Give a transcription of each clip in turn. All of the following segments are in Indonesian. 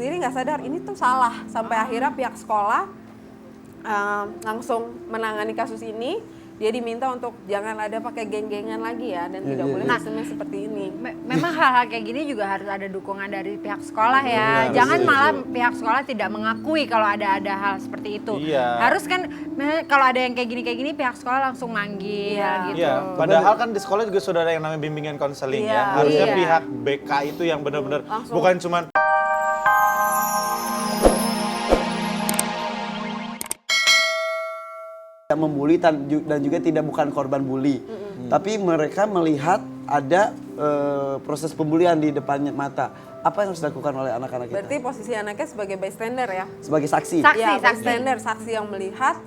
sendiri nggak sadar ini tuh salah sampai akhirnya pihak sekolah langsung menangani kasus ini. Dia diminta untuk jangan ada pakai geng-gengan lagi ya dan tidak boleh sistemnya seperti ini. Memang hal-hal kayak gini juga harus ada dukungan dari pihak sekolah ya. Jangan malah pihak sekolah tidak mengakui kalau ada hal seperti itu. Harus kan kalau ada yang kayak gini pihak sekolah langsung manggil gitu. Iya, padahal kan di sekolah juga sudah ada yang namanya bimbingan konseling ya. Harusnya pihak BK itu yang benar-benar bukan cuman membuli dan juga bukan korban bully. Tapi mereka melihat ada proses pembulian di depan mata. Apa yang harus dilakukan oleh anak-anak kita? Berarti posisi anaknya sebagai bystander ya? Sebagai saksi? Bystander, saksi yang melihat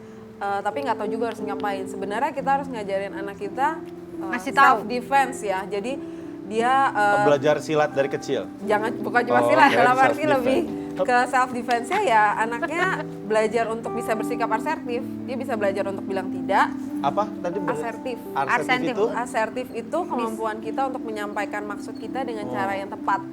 tapi nggak tahu juga harus ngapain. Sebenarnya kita harus ngajarin anak kita self defense ya. Jadi dia belajar silat dari kecil. Bukan cuma silat, dalam arti lebih ke self defense-nya ya anaknya belajar untuk bisa bersikap asertif. Dia bisa belajar untuk bilang tidak. Apa tadi? Asertif. Asertif itu kemampuan kita untuk menyampaikan maksud kita dengan cara yang tepat.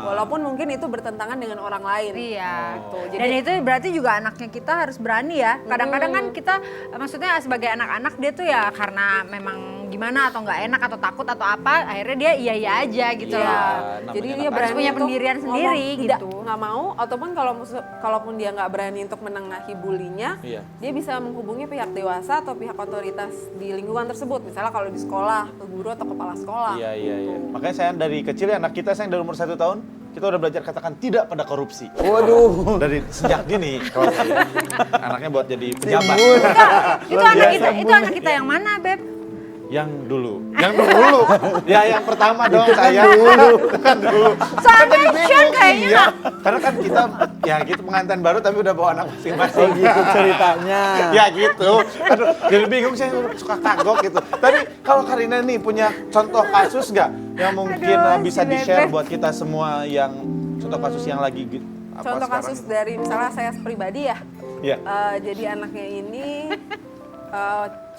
Walaupun mungkin itu bertentangan dengan orang lain. Iya. Jadi, dan itu berarti juga anaknya kita harus berani ya. Kadang-kadang kan kita maksudnya sebagai anak-anak dia tuh ya karena memang gimana atau nggak enak atau takut atau apa akhirnya dia iya aja gitu loh. Jadi dia berani punya pendirian sendiri gitu. Nggak mau ataupun kalaupun dia nggak berani untuk menengahi bulinya, dia bisa menghubungi pihak dewasa atau pihak otoritas di lingkungan tersebut. Misalnya kalau di sekolah, ke guru atau kepala sekolah. Iya. Makanya saya dari kecil ya anak kita saya dari umur 1 tahun kita udah belajar katakan tidak pada korupsi. Waduh. Dari sejak dini kalau saya. Anaknya buat jadi pejabat. Itu anak kita yang mana, Beb? Yang dulu. Ya yang pertama dong saya. Kan dulu. Soalnya kayaknya. Iya. Karena kan kita ya gitu pengantin baru tapi udah bawa anak masing-masing. Gitu ceritanya. Ya gitu. Aduh, jadi bingung saya suka kagok gitu. Tapi kalau Karina nih punya contoh kasus nggak yang mungkin bisa di-share buat kita semua yang contoh kasus yang lagi contoh kasus dari misalnya saya pribadi ya. Iya. Jadi anaknya ini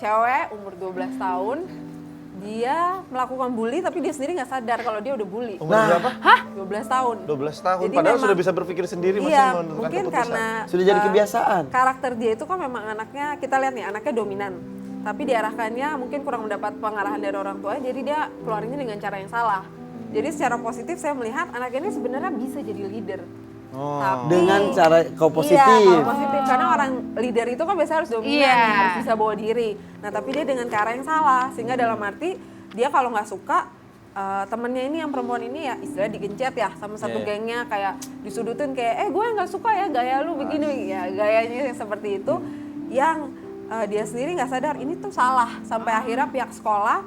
cewek umur 12 tahun, dia melakukan bully tapi dia sendiri nggak sadar kalau dia udah bully. Umur berapa? 12 tahun. 12 tahun, Jadi padahal memang, sudah bisa berpikir sendiri masih iya, menentukan mungkin keputusan. karena Sudah jadi kebiasaan. Karakter dia itu kan memang anaknya, kita lihat nih anaknya dominan. Tapi diarahkannya mungkin kurang mendapat pengarahan dari orang tua, jadi dia keluarinnya dengan cara yang salah. Jadi secara positif saya melihat anak ini sebenarnya bisa jadi leader. Tapi, dengan cara positif. Iya, positif. Karena orang leader itu kan biasanya harus dominan, harus bisa bawa diri. Nah, tapi dia dengan cara yang salah, sehingga dalam arti dia kalau nggak suka temennya ini yang perempuan ini ya istilahnya digencet ya sama satu gengnya kayak disudutin kayak gue nggak suka ya gaya lu begini ya gayanya seperti itu yang dia sendiri nggak sadar ini tuh salah sampai akhirnya pihak sekolah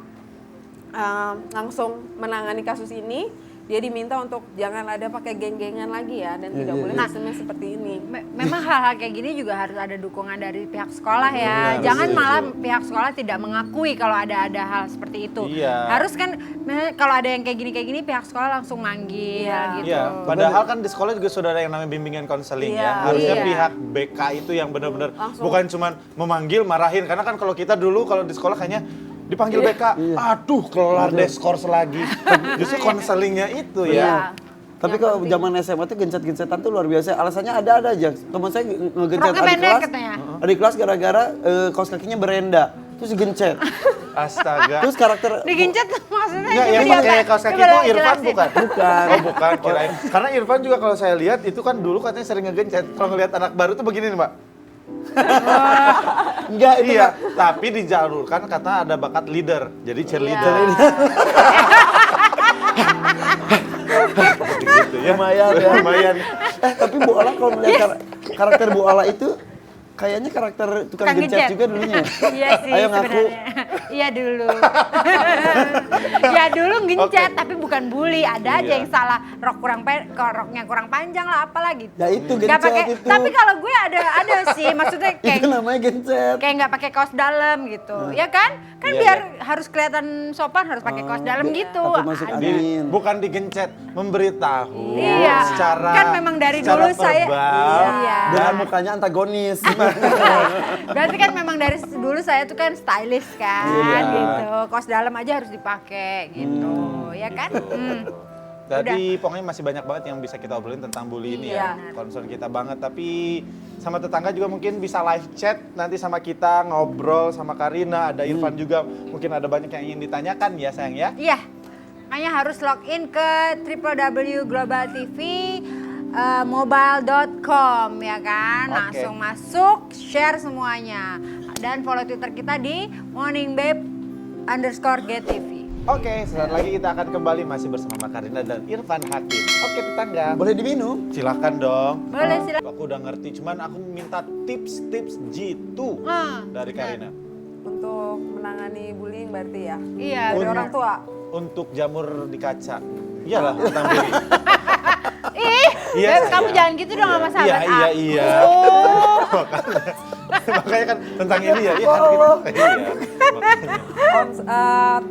langsung menangani kasus ini. Dia diminta untuk jangan ada pakai geng-gengan lagi ya dan tidak boleh sistemnya seperti ini. Memang hal-hal kayak gini juga harus ada dukungan dari pihak sekolah ya. Jangan malah pihak sekolah tidak mengakui kalau ada hal seperti itu. Harus kan kalau ada yang kayak gini pihak sekolah langsung manggil gitu. Iya, padahal kan di sekolah juga sudah ada yang namanya bimbingan konseling ya. Harusnya pihak BK itu yang benar-benar bukan cuman memanggil, marahin. Karena kan kalau kita dulu kalau di sekolah kayaknya dipanggil BK, aduh kelar deh skors lagi. Justru konselingnya itu ya. Tapi kalau zaman SMA tuh gencet-gencetan tuh luar biasa. Alasannya ada aja. Teman saya ngegencet adik kelas gara-gara kaos kakinya berenda. Terus digencet. Astaga. Terus karakter digencet maksudnya enggak, yang pakai kaos kaki itu Irfan bukan? Bukan. Oh bukan, kirain. Karena Irfan juga kalau saya lihat itu kan dulu katanya sering ngegencet. Kalau ngelihat anak baru tuh begini nih, Mbak. Enggak itu iya, tapi dijalurkan kata ada bakat leader, jadi cheerleader. Gitu ya. Lumayan. Tapi Bu Ala kalau melihat karakter Bu Ala itu kayaknya karakter tukang gencet juga dulunya. Iya sih. Ayo ngaku. Iya dulu. Ya dulu gencet tapi bukan bully. Ada aja yang salah roknya kurang panjang lah apalagi. Ya itu gencet itu. Tapi kalau gue ada sih maksudnya kayak itu namanya gencet. Kayak nggak pakai kaos dalam gitu. Ya kan? Kan biar harus kelihatan sopan harus pakai kaos dalam gitu. Masuk angin. Bukan digencet, memberitahu secara kan memang dari dulu saya dengan mukanya antagonis. Berarti kan memang dari dulu saya tuh kan stylish kan gitu. Kaos dalam aja harus dipakai gitu. Ya kan? Tadi pokoknya masih banyak banget yang bisa kita obrolin tentang bully ini ya. Concern kita banget, tapi sama tetangga juga mungkin bisa live chat nanti sama kita, ngobrol sama Karina, ada Irfan juga. Mungkin ada banyak yang ingin ditanyakan ya sayang ya. Iya, makanya harus login ke www.globaltv.mobile.com ya kan. Langsung masuk, share semuanya. Dan follow Twitter kita di morningbabe_GTV. Oke, sesaat lagi kita akan kembali masih bersama Karina dan Irfan Hakim. Oke tetangga. Boleh diminum? Silakan dong. Boleh, silakan. Aku udah ngerti, cuman aku minta tips-tips jitu dari Karina. Untuk menangani bullying berarti ya? Iya. Dari orang tua? Untuk jamur di kaca. Iyalah, tentang bully. Ih, Iya, Beb, sayang. kamu jangan gitu dong sama sahabat aku. Iya. Makanya kan tentang ini ya, iya kan gitu. Iya. Makanya.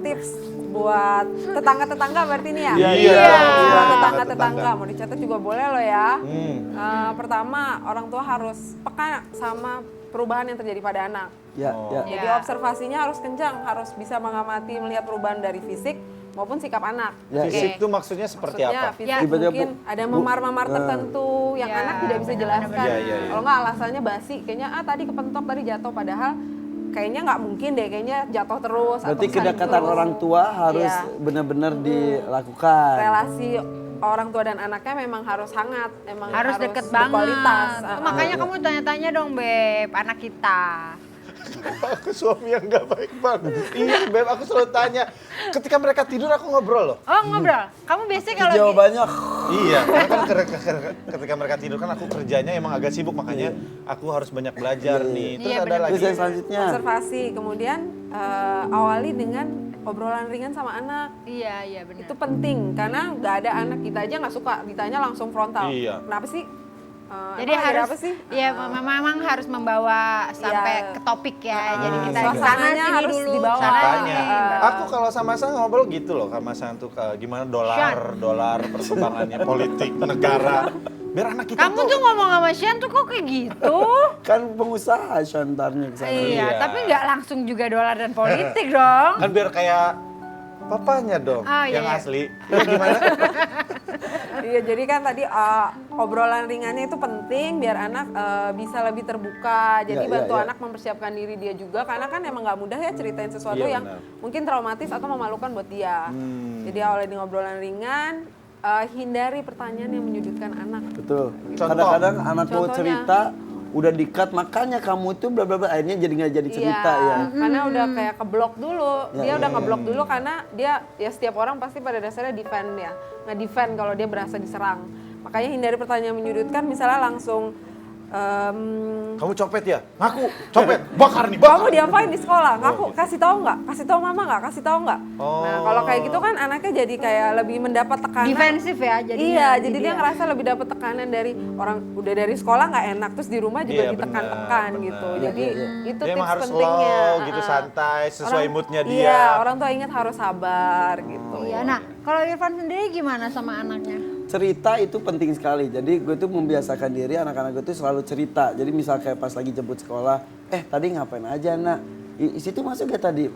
Tips buat tetangga-tetangga berarti ini ya? Iya. Buat tetangga-tetangga, mau dicatat juga boleh loh ya. Pertama, orang tua harus peka sama perubahan yang terjadi pada anak. Ya, ya. Jadi observasinya harus kencang, harus bisa mengamati, melihat perubahan dari fisik maupun sikap anak. Ya, Fisik itu maksudnya seperti Maksudnya apa? fisik Tiba-tiba mungkin ada memar-memar tertentu yang anak tidak bisa jelaskan. Iya. Kalau nggak alasannya basi, kayaknya tadi kepentok, tadi jatuh, padahal kayaknya nggak mungkin deh, kayaknya jatuh terus. Berarti atau kedekatan terus. orang tua harus Iya. benar-benar dilakukan. Relasi orang tua dan anaknya memang harus hangat, memang Harus deket berkualitas. banget. Makanya kamu tanya-tanya dong, Beb, anak kita. Aku suami yang gak baik banget. Iya, Beb, aku selalu tanya. Ketika mereka tidur aku ngobrol loh. Oh, ngobrol. Kamu biasanya kalau Jawabannya Iya, karena kan ketika mereka tidur kan aku kerjanya emang agak sibuk, makanya aku harus banyak belajar nih. Terus Iya, ada bener. lagi. terus yang selanjutnya. Observasi, kemudian awali dengan obrolan ringan sama anak. Iya benar. Itu penting karena nggak ada anak kita aja nggak suka ditanya langsung frontal. Iya. Kenapa sih? Jadi emang ada harus apa sih? ya memang harus membawa sampai ke topik ya. Jadi kita di sana Suasananya sini harus dulu, dibawa. sana Makanya, sini. aku kalau sama Sang ngobrol gitu loh, sama Sang tuh gimana dolar perkembangannya politik negara. Biar anak kita Kamu tuh ngomong sama Sian tuh kok kayak gitu? Kan pengusaha shantarnya ke sana. Iya, tapi nggak langsung juga dolar dan politik dong. kan biar kayak papanya dong Oh, iya, yang iya. asli. Iya, gimana? Iya, jadi kan tadi obrolan ringannya itu penting biar anak bisa lebih terbuka. Jadi Iya, bantu iya. anak mempersiapkan diri dia juga karena kan emang nggak mudah ya ceritain sesuatu Iya, yang benar. mungkin traumatis atau memalukan buat dia. Jadi awalnya dengan obrolan ringan, hindari pertanyaan yang menyudutkan anak. Betul. Contoh. Kadang-kadang anak mau Contohnya. cerita udah di-cut, makanya kamu tuh bla bla bla, akhirnya jadi nggak jadi cerita ya. Karena udah kayak keblok dulu. Ya, Dia ya, udah ya. ngeblok dulu karena dia ya setiap orang pasti pada dasarnya defend ya. Nge-defend kalau dia berasa diserang. Makanya hindari pertanyaan menyudutkan, misalnya langsung Kamu copet ya? Ngaku, copet, bakar nih, bakar. kamu diapain di sekolah? Ngaku, kasih tahu nggak? Kasih tahu mama nggak? Kasih tahu nggak? Nah kalau kayak gitu kan anaknya jadi kayak lebih mendapat tekanan. Defensif ya jadinya. Iya, jadi dia ngerasa lebih dapat tekanan dari orang udah dari sekolah nggak enak, terus di rumah juga Iya, ditekan-tekan benar, gitu. benar. Jadi itu Dia emang tips harus pentingnya. slow gitu, santai, sesuai moodnya dia. Iya, orang tua ingat harus sabar gitu. Iya, nah kalau Irfan sendiri gimana sama anaknya? Cerita itu penting sekali. Jadi gue tuh membiasakan diri anak-anak gue tuh selalu cerita. Jadi misal kayak pas lagi jemput sekolah, tadi ngapain aja nak? Di situ masuk ya tadi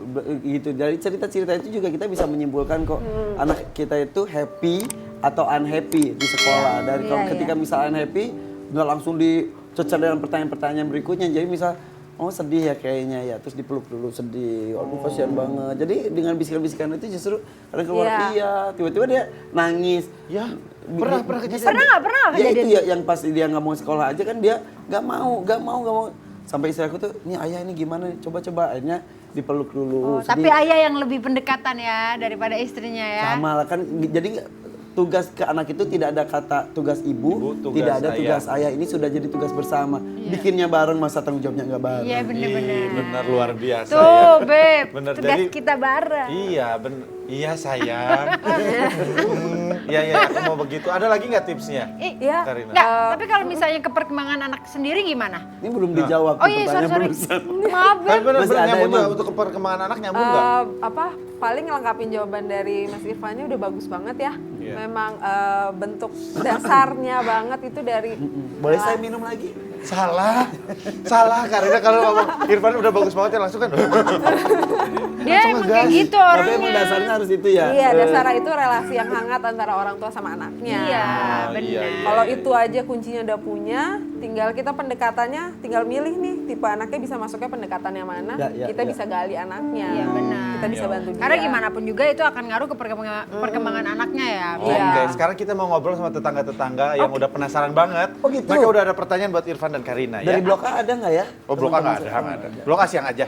gitu. Dari cerita-cerita itu juga kita bisa menyimpulkan kok anak kita itu happy atau unhappy di sekolah. Dari kalau ketika misal unhappy, nggak langsung dicecer dengan pertanyaan-pertanyaan berikutnya. Jadi misal oh sedih ya kayaknya ya, terus dipeluk dulu sedih, aduh kasihan banget. Jadi dengan bisikan-bisikan itu justru ada keluar iya, tiba-tiba dia nangis. Ya, pernah kejadian. Pernah nggak Ya kejadian? itu ya yang pas dia nggak mau sekolah aja kan dia nggak mau. Sampai istri aku tuh, ini ayah ini gimana nih, coba-coba. Akhirnya dipeluk dulu. Tapi sedih. ayah yang lebih pendekatan ya daripada istrinya ya. Sama lah kan, jadi tugas ke anak itu tidak ada kata tugas ibu, tugas tidak ada ayah. tugas ayah. Ini sudah jadi tugas bersama. Bikinnya bareng, masa tanggung jawabnya nggak bareng. Iya bener-bener. Bener luar biasa Tuh ya. Beb, Bener, tugas jadi- kita bareng. Iya, iya sayang. Iya, aku mau begitu. Ada lagi nggak tipsnya? Iya. Karina. Enggak, tapi kalau misalnya ke perkembangan anak sendiri gimana? Ini belum dijawab Oh tuh iya, pertanyaan sorry. barusan. Maaf Tapi Beb. bener Masih ada nyambung emang. nggak untuk perkembangan anak nyambung nggak? Paling ngelengkapin jawaban dari Mas Irfannya udah bagus banget ya. Iya. Memang bentuk dasarnya banget itu dari Boleh saya minum lagi? Salah Karina kalau ngomong Irfan udah bagus banget ya langsung kan. Dia emang kayak gitu Tapi orangnya. emang dasarnya harus itu ya. Iya, dasarnya itu relasi yang hangat antara orang tua sama anaknya. Iya, Oh, benar. iya, iya. Kalau itu aja kuncinya udah punya, tinggal kita pendekatannya, tinggal milih nih tipe anaknya bisa masuknya pendekatannya mana, kita bisa gali anaknya. Iya, benar. Kita bisa bantu dia. Karena gimana pun juga itu akan ngaruh ke perkembangan anaknya ya. Oke, sekarang kita mau ngobrol sama tetangga-tetangga yang udah penasaran banget. Oh, gitu. Mereka udah ada pertanyaan buat Irfan dan Karina ya. Dari Blok A ada nggak ya? Oh, Blok A nggak ada, nggak ada. Blok A siang aja.